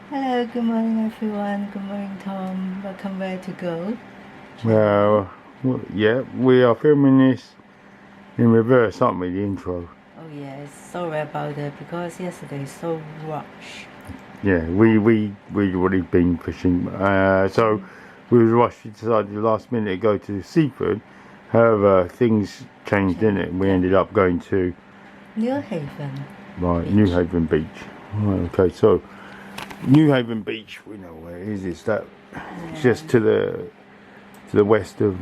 Hello, good morning everyone. Good morning, Tom. Welcome where to go. Well, yeah, we are filming this in reverse, aren't we? The intro. Oh yes, sorry about that because yesterday so rush. Yeah, we already been fishing, so we was rushed. We decided the last minute to go to seafood. However, things changed, didn't it? We ended up going to Newhaven Beach. Newhaven Beach. Right, okay, so Newhaven Beach, we know where it is. It's that just to the west of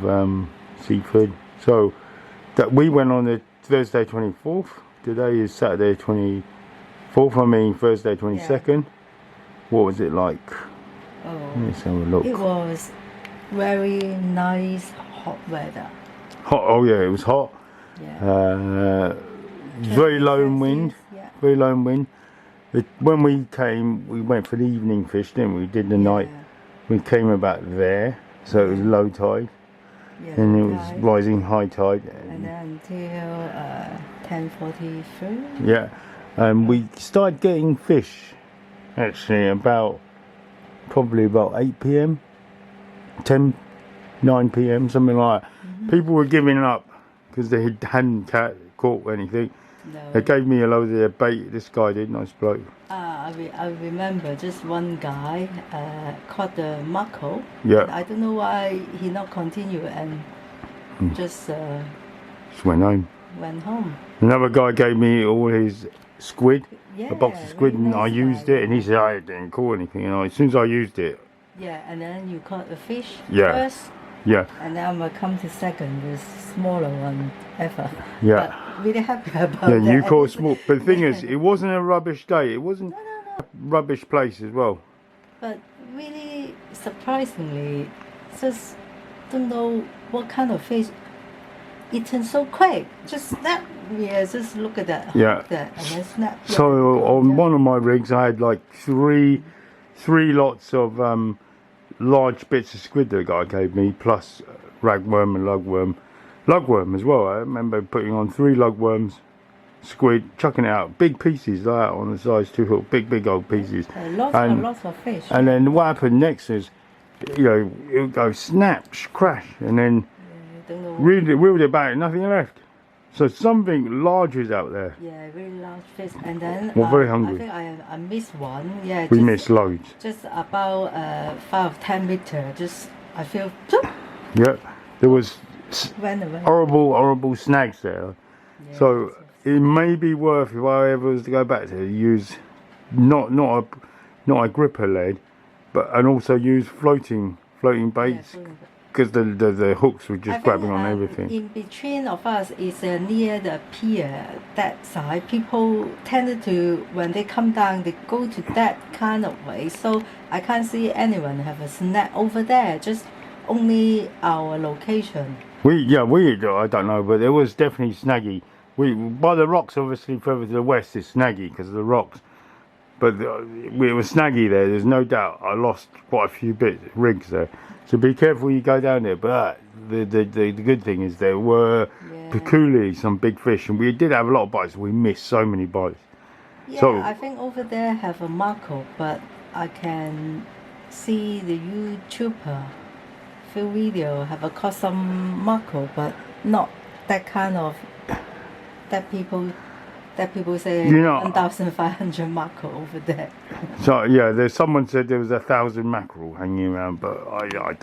Seaford. So that we went on the Thursday 24th. Today is Saturday 24th. I mean Thursday 22nd. Yeah. What was it like? Oh, let's have a look. It was very nice hot weather. Hot. Oh yeah, it was hot. Yeah. Very low in wind. Yeah. Very low in wind. When we came, we went for the evening fish, didn't we? We did the night. We came about there, so it was low tide. Yeah, and it was rising high tide. And then until 10:43. Yeah, and we started getting fish actually probably about 8 p.m. 9 p.m. something like that. People were giving up because they hadn't caught anything. No. They gave me a load of their bait. This guy did, nice bloke. I remember just one guy caught the mackerel. Yeah. I don't know why he not continue and just went home. Another guy gave me all his squid, a box of squid, and I used it, and he said I didn't caught anything. And as soon as I used it. Yeah, and then you caught the fish first. Yeah. And then I'm gonna come to second, the smaller one ever. Yeah. But really happy about that. Yeah, you caught small. But the thing is, it wasn't a rubbish day. It wasn't a rubbish place as well. But really, surprisingly, just don't know what kind of fish eaten so quick. Just snap. Yeah, just look at that. Yeah. That, and then snap. So on one of my rigs, I had like three lots of large bits of squid that the guy gave me, plus ragworm and lugworm as well. I remember putting on 3 lugworms, squid, chucking it out, big pieces like that on the size 2 hook, big old pieces. Lots of fish. And then what happened next is, it would go snap, crash, and then reeled it back, nothing left. So something large is out there. Yeah, very large fish. And then we're very hungry. I think I missed one. Yeah, we missed loads. Just about 5 or 10 meters. Just I feel. Yeah, there was horrible snags there. Yeah, so it may be worth, if I ever was to go back to use not a gripper lead, and also use floating baits. Yeah, because the hooks were just grabbing on everything. In between of us is near the pier, that side. People tended to, when they come down, they go to that kind of way. So I can't see anyone have a snag over there. Just only our location. I don't know, but it was definitely snaggy. By the rocks, obviously further to the west, it's snaggy because of the rocks. But it was snaggy there. There's no doubt. I lost quite a few rigs there. So be careful when you go down there. But the good thing is there were peculiarly some big fish, and we did have a lot of bites. We missed so many bites. Yeah, so, I think over there have a mackerel, but I can see the YouTuber few video have caught some mackerel, but not that kind of that people say 1,500 mackerel over there. So there's someone said there was 1,000 mackerel hanging around, but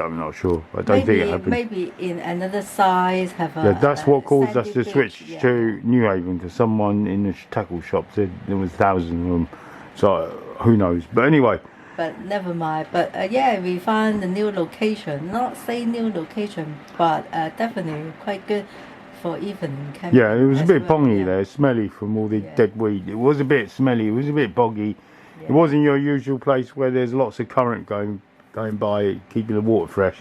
I'm not sure. I don't think it happened. Maybe in another size have a. Yeah, that's what caused us to switch to Newhaven, because someone in the tackle shop said there was 1,000 of them. So who knows? But anyway. But never mind. But we found a new location. Not say new location, but definitely quite good. For evening camping. Yeah, it was a bit bongy there, smelly from all the dead weed. It was a bit smelly, it was a bit boggy. Yeah. It wasn't your usual place where there's lots of current going by, keeping the water fresh.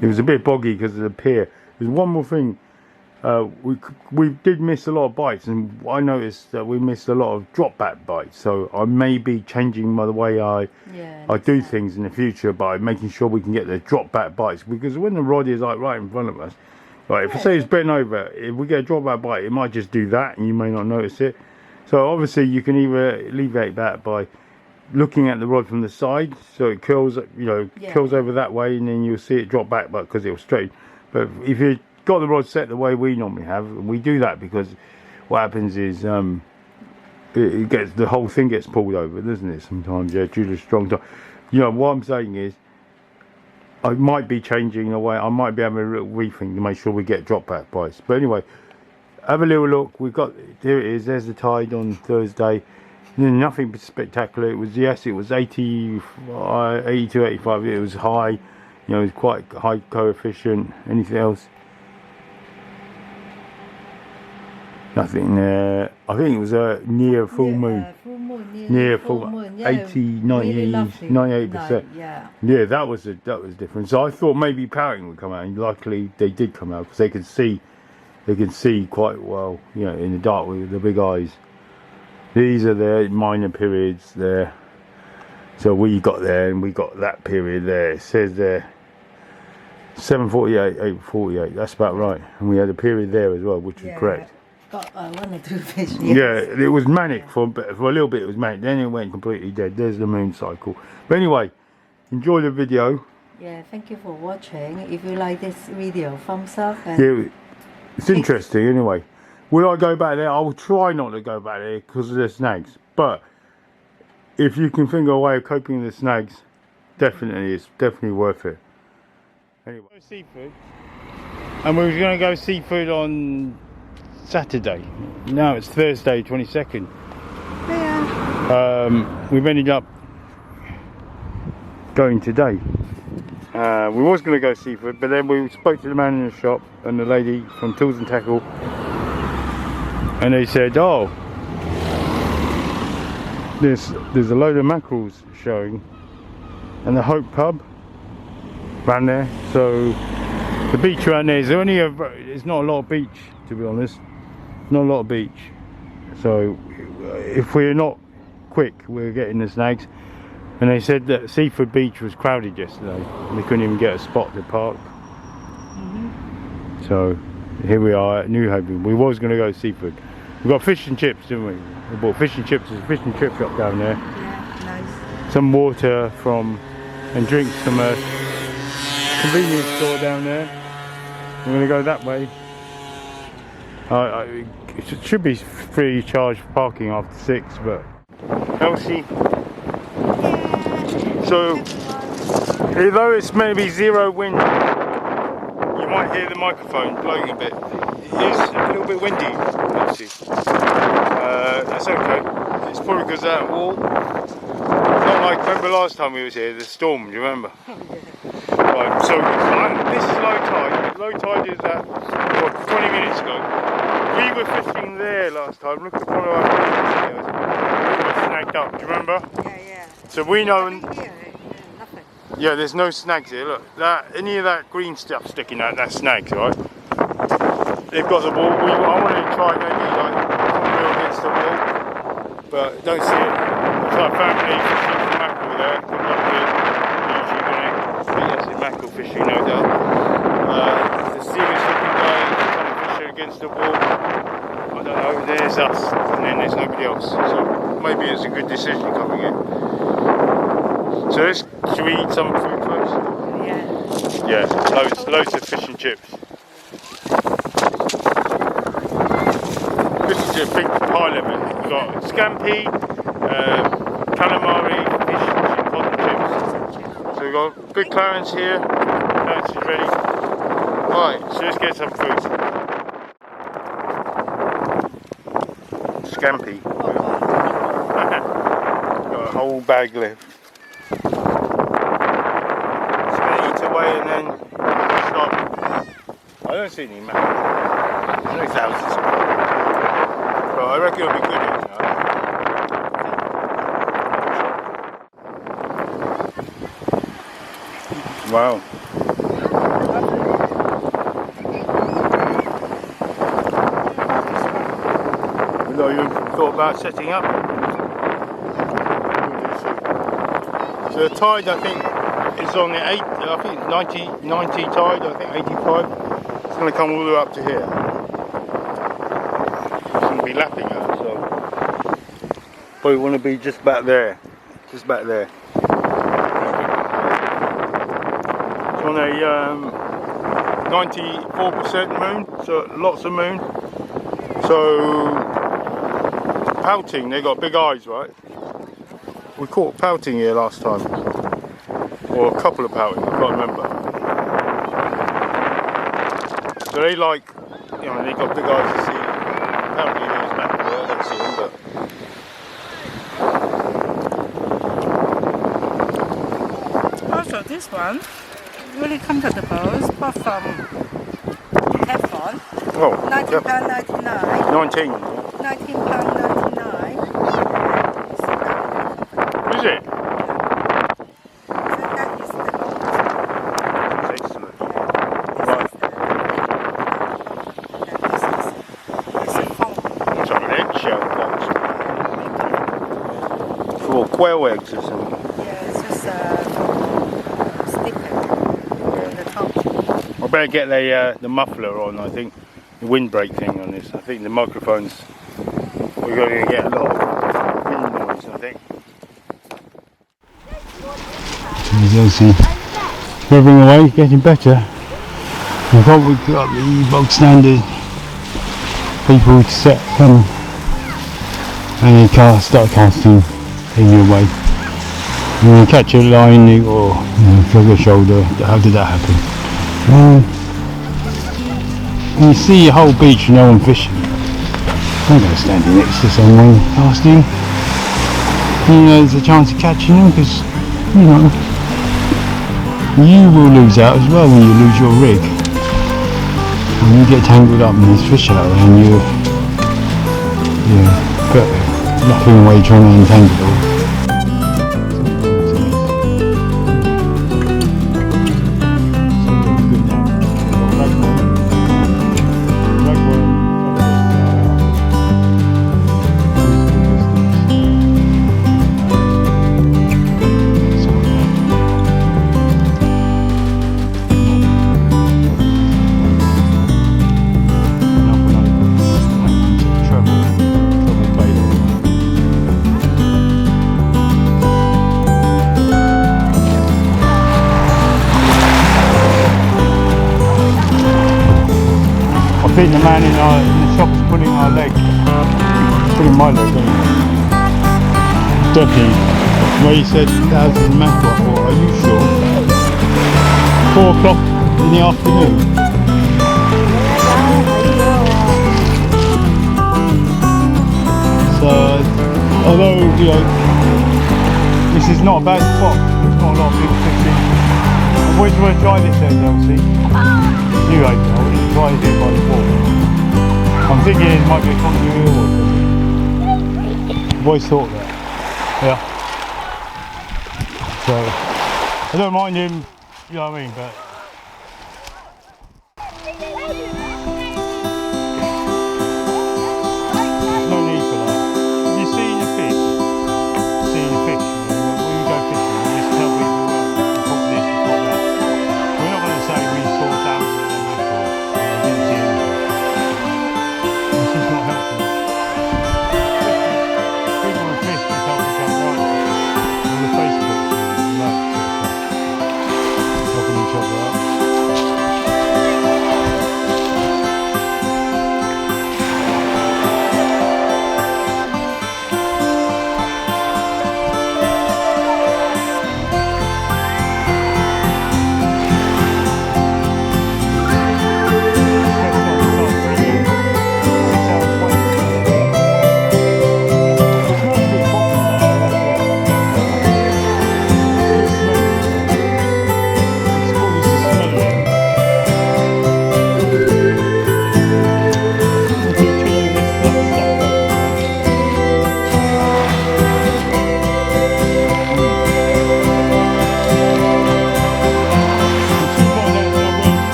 It was a bit boggy because of the pier. There's one more thing, we did miss a lot of bites, and I noticed that we missed a lot of drop back bites. So I may be changing the way I do things in the future by making sure we can get the drop back bites, because when the rod is like right in front of us, right, if I say it's bent over, if we get a drop back bite, it might just do that and you may not notice it. So obviously you can either alleviate that by looking at the rod from the side, so it curls, you know, Yeah. curls over that way, and then you'll see it drop back, but because it was straight. But if you've got the rod set the way we normally have, and we do that because what happens is it gets, the whole thing gets pulled over, doesn't it? Sometimes, yeah, due to strong tide. You know, what I'm saying is, I might be changing the way. I might be having a little rethink to make sure we get drop back price. But anyway, have a little look. We've got, there it is. There's the tide on Thursday. Nothing spectacular. It was, yes, it was 82, 85. It was high. You know, it was quite high coefficient. Anything else? Nothing there. I think it was a near full moon. Full moon. Near full moon. Yeah, 80, 90, really lovely 98%. night, yeah. Yeah, that was different. So I thought maybe Powering would come out, and luckily they did come out because they could see quite well, you know, in the dark with the big eyes. These are the minor periods there. So we got there, and we got that period there. It says there 7:48, 8:48. That's about right. And we had a period there as well, which was correct. Got 1 or 2 fish. Yes. Yeah, it was manic for a little bit. It was manic. Then it went completely dead. There's the moon cycle. But anyway, enjoy the video. Yeah, thank you for watching. If you like this video, thumbs up. And Yeah, it's interesting. Anyway, will I go back there? I will try not to go back there because of the snags. But if you can think of a way of coping with the snags, definitely, it's definitely worth it. Anyway, seafood, and we were going to go seafood on Saturday. Now it's Thursday, 22nd. Yeah. We've ended up going today. We was going to go seafood, but then we spoke to the man in the shop and the lady from Tools and Tackle, and they said, oh, there's a load of mackerels showing, and the Hope pub around there. So the beach around there is only it's not a lot of beach, to be honest. Not a lot of beach. So if we're not quick, we're getting the snags. And they said that Seafood Beach was crowded yesterday. They couldn't even get a spot to park. So here we are at Newhaven. We was going to go seafood. We got fish and chips, didn't we? We bought fish and chips. There's a fish and chip shop down there. Yeah, nice. Some water and drinks from a convenience store down there. We're going to go that way. It should be free charge for parking after 6, but Elsie. So, although it's maybe 0 wind, you might hear the microphone blowing a bit. It is a little bit windy, Elsie. That's okay. It's probably because of that wall. Not like, remember last time we was here, the storm, do you remember? Right, so this is low tide. Low tide is at, what, 20 minutes ago. We were fishing there last time. Look at one of our videos. We were snagged up, do you remember? Yeah. So we know. Nothing. Yeah, there's no snags here. Look, any of that green stuff sticking out, that's snags, right? They've got the wall. I wanted to try maybe like wheel against the wall, but don't see it. It's like family fishing for mackerel there. Good luck with YouTube on it. I think that's the mackerel fishing, no doubt. The serious looking guy trying to fish against the wall. I don't know. There's us, and then there's nobody else. So maybe it's a good decision coming in. So should we eat some food first? Yeah. Yeah, loads of fish and chips. Fish and chips, big pile of it. We've got scampi, calamari, fish and chip, pot and chips. So we've got good Clarence here. Clarence is ready. Alright, so let's get some food. Scampi. Got a whole bag left. And then stop. I don't see any mackerel. There's no thousands. But I reckon it'll be good, you know. Wow. You know, you thought about setting up. So the tide, I think, is on the 8, I think it's 90 tide, I think 85. It's going to come all the way up to here. It's going to be lapping us, so probably want to be just about there. just back there. It's on a 94% moon, so lots of moon. So pouting, they got big eyes, right? We caught pouting here last time, or a couple of pouting, I can't remember. So they like, you know, they got big eyes to see. Apparently there's mackerel, I don't see them, but. Also, this one really comfortable. It's bought from Newhaven. Oh, £19.99. 19. £19.99. Is it? So that is the longest. That's excellent. This is a foam. It's an eggshell box. For quail eggs or something. Yeah, it's just sticker on the top. I better get the muffler on, I think. The windbreak thing on this. I think the microphones, we're going to get a lot of wind noise, I think. There's Elsie swiveling away, getting better. I thought we've got the bog standard people to set coming, and they start casting in your way. And you catch a line or feel the shoulder. How did that happen? You see the whole beach, no one fishing. I'm going to stand next to someone casting. You know, there's a chance of catching them because, you know, you will lose out as well when you lose your rig. When you get tangled up in this fish out there and you're laughing away trying to untangle it all. I think the man in the shop is pulling our leg, pulling my leg anyway. Definitely, where he said thousands of mackerel, I thought, are you sure? 4 o'clock in the afternoon. So, although, you know, this is not a bad spot, there's not a lot of big fishing. I always want to try this end, Elsie. Newhaven, I wouldn't try it by the water. I'm thinking it might be a continuity or something. I've always thought that. Yeah. So, I don't mind him, you know what I mean, but. There's no need for that. Have you seen the fish? Seen the fish? When you go fishing, you just tell people, well, you caught this, you caught that. We're not going to say we saw thousands. Each other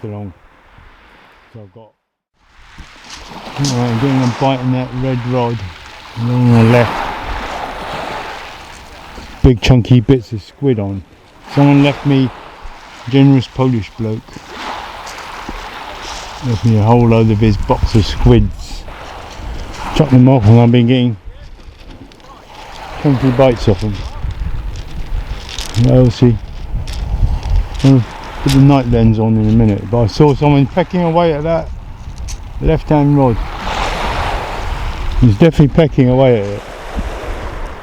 drift along. So I've got. Alright, I'm getting a bite in that red rod along the left. Big chunky bits of squid on. Someone left me, generous Polish bloke, left me a whole load of his box of squids. Chucked them off and I've been getting chunky bites off them. I'll see. I'll put the night lens on in a minute, but I saw someone pecking away at that left hand rod. He's definitely pecking away at it.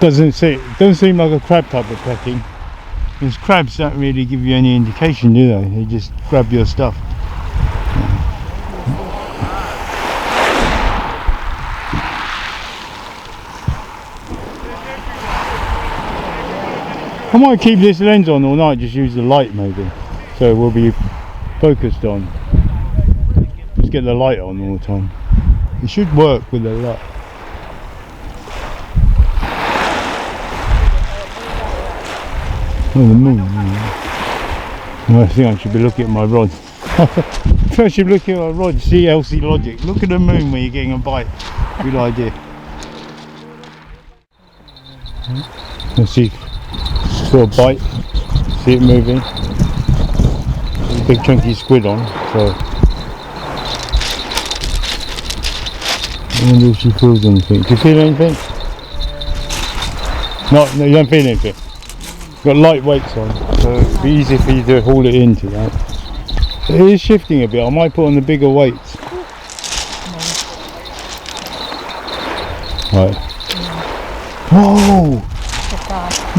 Doesn't seem like a crab type of pecking, because crabs don't really give you any indication, do they? They just grab your stuff. I might keep this lens on all night, just use the light maybe, so we'll be focused on. Just get the light on all the time. It should work with the light. Oh, the moon. I think I should be looking at my rod. I should be looking at my rod, see LC logic. Look at the moon when you're getting a bite. Good idea. Let's see. Saw a bite. See it moving. There's a big chunky squid on. So I wonder if she feels anything. Do you feel anything? No, you don't feel anything. Got light weights on, so it'd be easy for you to haul it into that. It is shifting a bit. I might put on the bigger weights. Right. Whoa!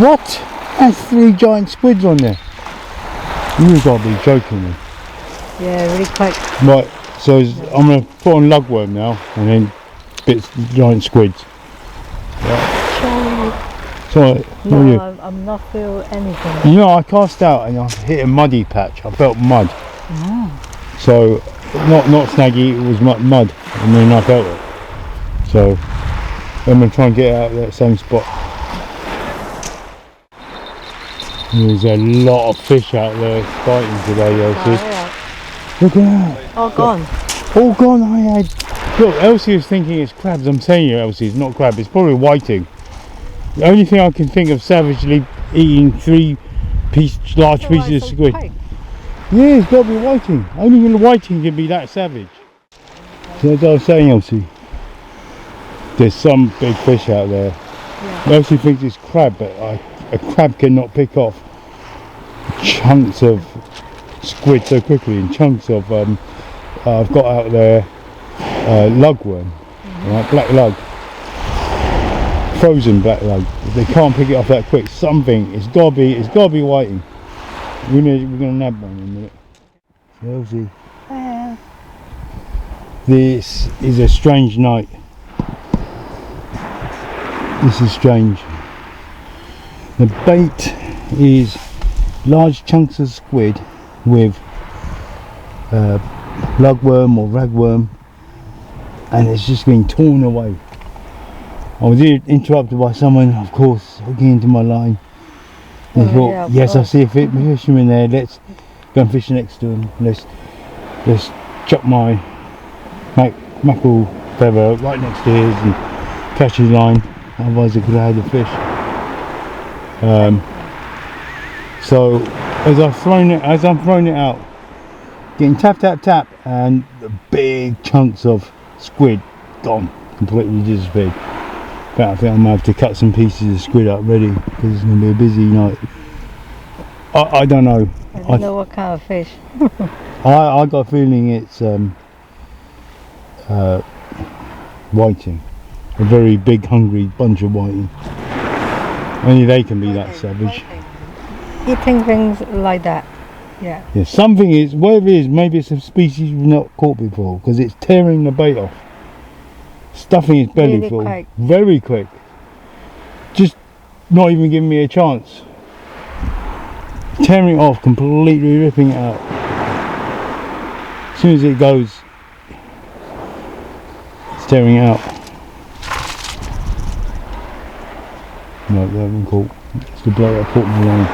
What? That's 3 giant squids on there. You've got to be joking me. Yeah, really quite. Right, so I'm going to put on lugworm now, and then bits giant squids. So, no, I'm not feeling anything. You know, I cast out and I hit a muddy patch. I felt mud. So, not snaggy, it was mud. And then I felt it. So, I'm going to try and get out of that same spot. There's a lot of fish out there fighting today, Elsie. Look at that. All gone. All gone. Look, Elsie is thinking it's crabs. I'm saying you, Elsie, it's not crab. It's probably whiting. The only thing I can think of savagely eating 3 large pieces of squid. Yeah, it's got to be whiting. Only the whiting can be that savage. So as I was saying, Elsie, there's some big fish out there. Yeah. Elsie thinks it's crab, but a crab cannot pick off chunks of squid so quickly, and chunks of I've got out there lugworm, right, black lug. Frozen black lug. They can't pick it off that quick. Something. It's gotta be whiting. We're gonna nab one in a minute. Chelsea. This is a strange night. This is strange. The bait is large chunks of squid with lugworm or ragworm, and it's just being torn away. I was interrupted by someone, of course, hooking into my line. And I thought, yeah, yes, I see a fisherman there. Let's go and fish next to him. Let's chuck my mackerel feather right next to his and catch his line. Otherwise, I could have had the fish. So as I'm throwing it out, getting tap, and the big chunks of squid gone, completely disappeared. I think I might have to cut some pieces of squid up ready, because it's going to be a busy night. I don't know. I don't know what kind of fish. I got a feeling it's whiting. A very big hungry bunch of whiting. Only they can be that savage. Eating things like that. Yeah. Yeah, something is, whatever it is, maybe it's a species we've not caught before, because it's tearing the bait off. Stuffing its belly really full. Quick. Very quick. Just not even giving me a chance. Tearing it off, completely ripping it out. As soon as it goes, it's tearing it out. No, they haven't caught. It's the bloke that caught my line.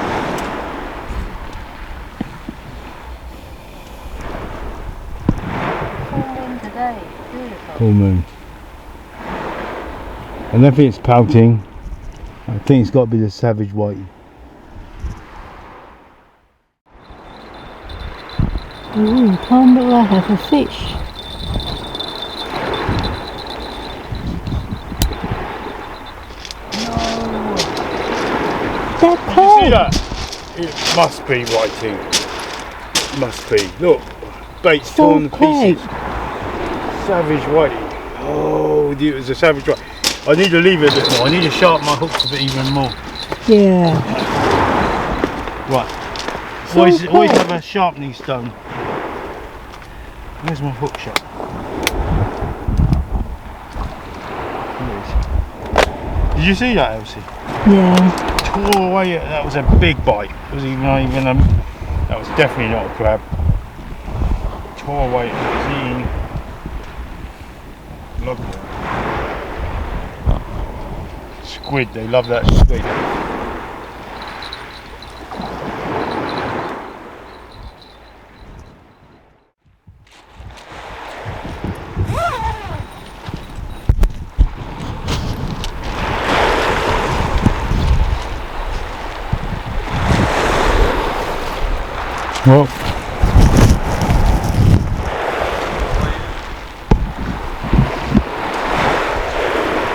Full moon. I don't think it's pouting. I think it's got to be the savage white. Ooh, Tom, do I have a fish? That You see that? It must be whiting. Must be. Look, bait's So torn to pieces. Savage whiting. Oh, it was a savage white. I need to leave it a bit more. I need to sharpen my hooks a bit even more. Yeah. Right. So Always have a sharpening stone. Where's my hook shot? Did you see that, Elsie? Yeah. Tore away. That was a big bite. It was that was definitely not a crab. Tore away. It was eating. Look at that. Squid. They love that squid. Well,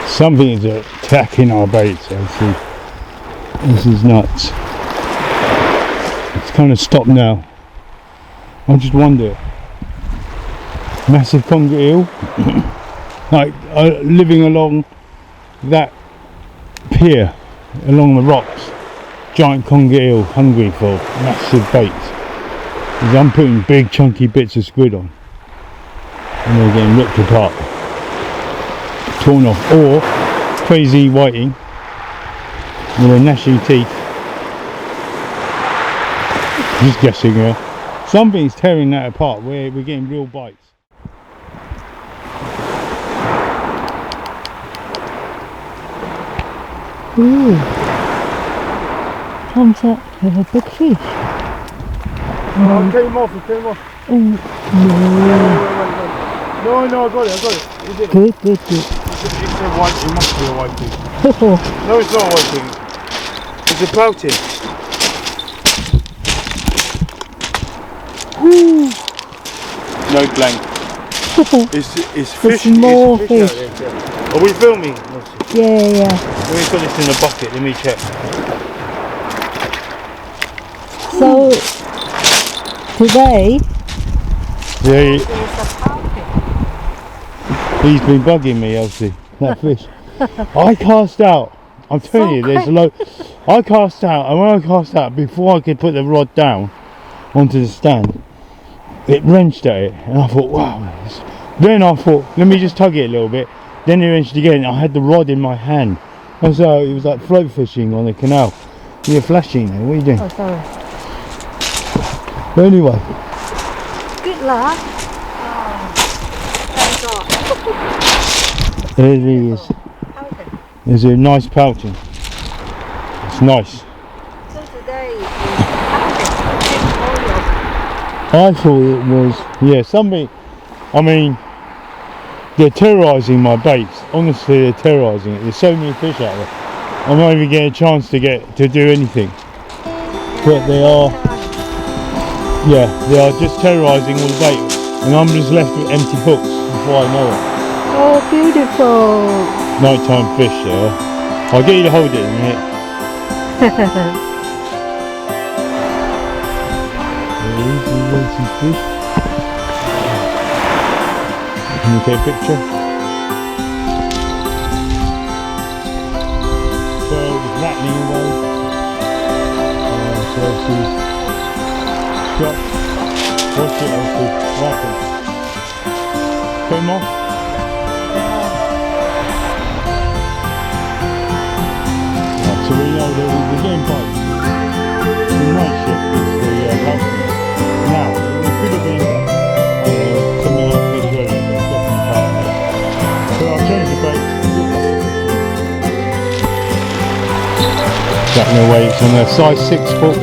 something is attacking our baits. I see. This is nuts. It's kind of stopped now. I just wonder. Massive conger eel, like living along that pier, along the rocks. Giant conger eel, hungry for massive baits. I'm putting big chunky bits of squid on and they're getting ripped apart, torn off, or crazy whiting with their gnashing teeth. Just guessing here. Something's tearing that apart. We're getting real bites. Ooh. Comes up with a big fish. Oh, it came off, it came off. Oh, no. No, I got it. Is it? Good. It's a white, it must be a whiting. Oh, No, it's not a whiting. It's a pouting. No blank. It's fish. small it's fish. fish. Out there. Are we filming? yeah. Let me put this in the bucket, let me check. So, today, Yeah, there's a pouting. he's been bugging me, Elsie. That fish. I cast out. I'm telling you, there's a load. I cast out, and when I cast out, before I could put the rod down onto the stand, it wrenched at it, and I thought, wow. Then I thought, let me just tug it a little bit. Then it wrenched again. I had the rod in my hand. And so it was like float fishing on the canal. You're flashing there. What are you doing? Oh, sorry. But anyway, Good luck. Oh, thank God. there he is. Pouting. There's a nice pouting. It's nice. So today is pouting. I thought it was, yeah, something. I mean, they're terrorising my baits. Honestly, they're terrorising it. There's so many fish out there. I'm not even getting a chance to do anything. But they are, yeah, they are just terrorising all the bait. And I'm just left with empty hooks before I know it. Oh, beautiful. Nighttime fish, yeah. I'll get you to hold it in a minute. There's some fish. Can you take a picture? So it's rattling away. So Elsie's shot. Watch it, Elsie. Rattle. Came off. Right, so we know that we're getting bites. The night shift is the pouting. Now, it could have been something else fish earlier, but it's definitely pouting. So I'll change the bait. That no way, it's on a size 6 hook.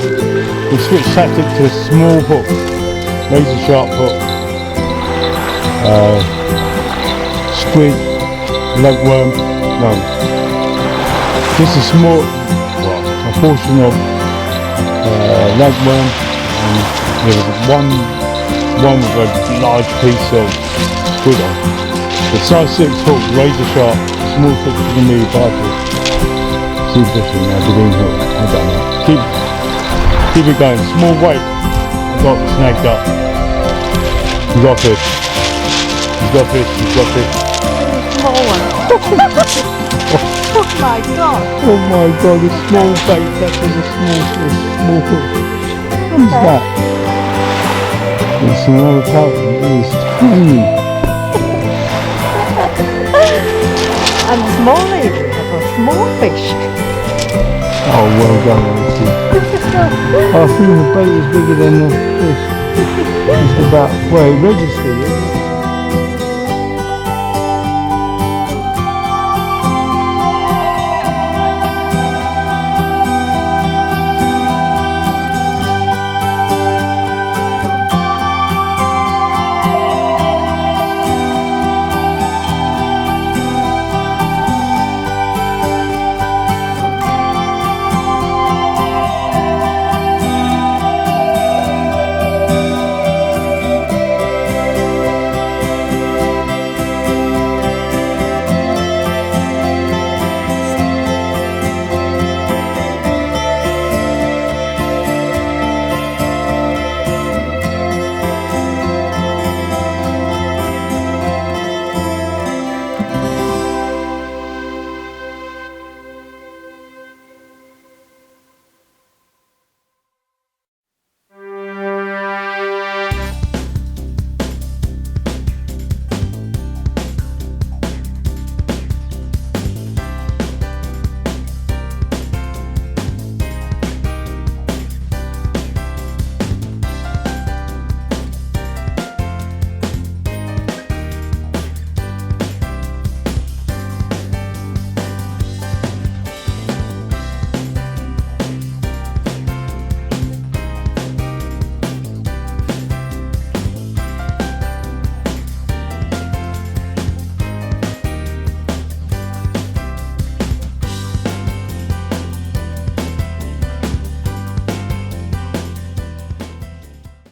We switched tactic to a small hook, razor sharp hook. squid, legworm, no. Just a small, well, a portion of legworm, and there was one with a large piece of squid on. The size 6 hook, razor sharp, small hook to the move after. Sea fishing, Aberdeen hook, I don't know. Keep it going, small weight, I got snagged up. You got fish. You got fish, you got fish. Small one. Oh my god. Oh my god, a small bait catches a small fish, small hook. What is that? It's another trout, it is tiny. And small lady have a small fish. Oh, well done, Lucy. I think the bait is bigger than the fish. It's about, well, it registered it.